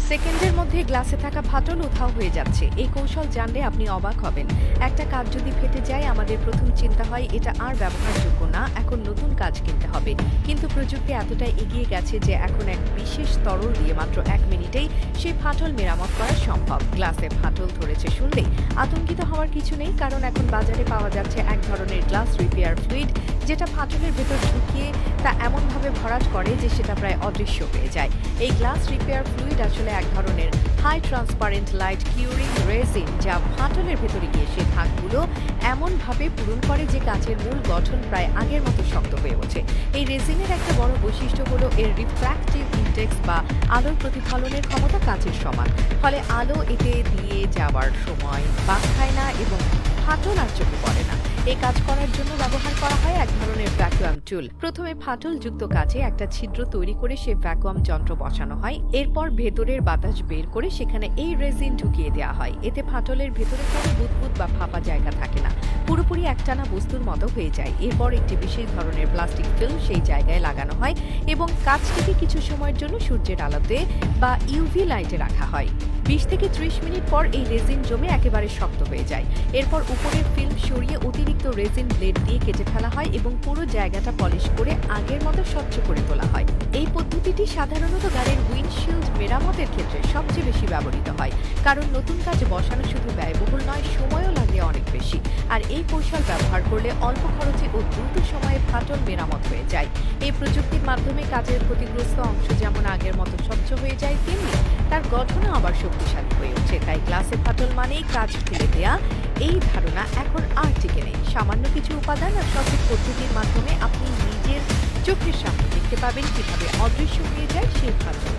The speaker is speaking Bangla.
সেকেন্ডের মধ্যে গ্লাসে থাকা ফাটল উধাও হয়ে যাচ্ছে। এই কৌশল জানলে আপনি অবাক হবেন। একটা কাজ যদি ফেটে যায়, আমাদের প্রথম চিন্তা হয় এটা আর ব্যবহারযোগ্য না, এখন নতুন কাজ কিনতে হবে। কিন্তু প্রযুক্তি এতটাই এগিয়ে গেছে যে এখন এক বিশেষ তরল দিয়ে মাত্র 1 মিনিটেই সেই ফাটল মেরামত করা সম্ভব। গ্লাসে ফাটল ধরেছে শুনলেই আতঙ্কিত হওয়ার কিছু নেই, কারণ এখন বাজারে পাওয়া যাচ্ছে এক ধরনের গ্লাস রিপেয়ার ফ্লুইড, যেটা ফাটলের ভেতর ঢুকিয়ে তা এমনভাবে ভরাট করে যে সেটা প্রায় অদৃশ্য হয়ে যায়। এই গ্লাস রিপেয়ার ফ্লুইড আসলে এক ধরনের high transparent light curing resin, যা ফাটলের ভেতরে গিয়ে সেই ভাগগুলো এমনভাবে পূরণ করে যে কাঁচের মূল গঠন প্রায় আগের মতো শক্ত হয়ে ওঠে। এই রেজিনের একটা বড় বৈশিষ্ট্য হলো এর রিফ্র্যাক্টিভ ইন্ডেক্স বা আলোর প্রতিফলনের ক্ষমতা কাঁচের সমান। ফলে আলো এতে দিয়ে যাওয়ার সময় বাঁক খায় না এবং ফাটল আর চোখে পড়ে না। এই কাজ করার জন্য ব্যবহার করা হয় এক ধরনের ভ্যাকুয়াম টুল। প্রথমে ফাটলযুক্ত কাঁচে একটা ছিদ্র তৈরি করে সে ভ্যাকুয়াম যন্ত্র বসানো হয়। এরপর ভেতরের বাতাস বের করে সেখানে এই রেজিন ঢুকিয়ে দেওয়া হয়। এতে ফাটলের ভেতরে কোনো বুদবুদ বা ফাঁপা জায়গা থাকে না, পুরোপুরি একটানা বস্তুর মতো হয়ে যায়। এরপর একটি বিশেষ ধরনের প্লাস্টিক ফিল্ম সেই জায়গায় লাগানো হয় এবং কাঁচটিকে কিছু সময়ের জন্য সূর্যের আলোতে বা ইউভি লাইটে রাখা হয়। 20 থেকে 30 মিনিট পর এই রেজিন জমে একেবারে শক্ত হয়ে যায়। এরপর উপরের ফিল্ম সরিয়ে অতিরিক্ত রেজিন ব্লেড দিয়ে কেটে ফেলা হয় এবং পুরো জায়গাটা পলিশ করে আগের মতো স্বচ্ছ করে তোলা হয়। এই পদ্ধতিটি সাধারণত গাড়ির উইন্ডশিল্ড মেরামতের ক্ষেত্রে সবচেয়ে বেশি ব্যবহৃত হয়, কারণ নতুন কাজ বসানো শুধু ব্যয়বহুল নয়, সময়ও লাগে অনেক বেশি। আর এই কৌশল ব্যবহার করলে অল্প খরচে ও দ্রুত সময়ে ফাটল মেরামত হয়ে যায়। এই প্রযুক্তির মাধ্যমে কাজের ক্ষতিগ্রস্ত অংশ যেমন আগের মতো স্বচ্ছ হয়ে যায়, তেমনি তার গঠনও আবার শক্তিশালী হয়ে ওঠে। তাই গ্লাসে ফাটল মানেই কাজ ফেলে দেয়া, এই ধারণা এখন আর টিকে নেই। সামান্য কিছু উপাদান আর সঠিক পদ্ধতির মাধ্যমে আপনি নিজের চোখের সামনে দেখতে পাবেন কিভাবে অদৃশ্য হয়ে যায় সেই ফাটল।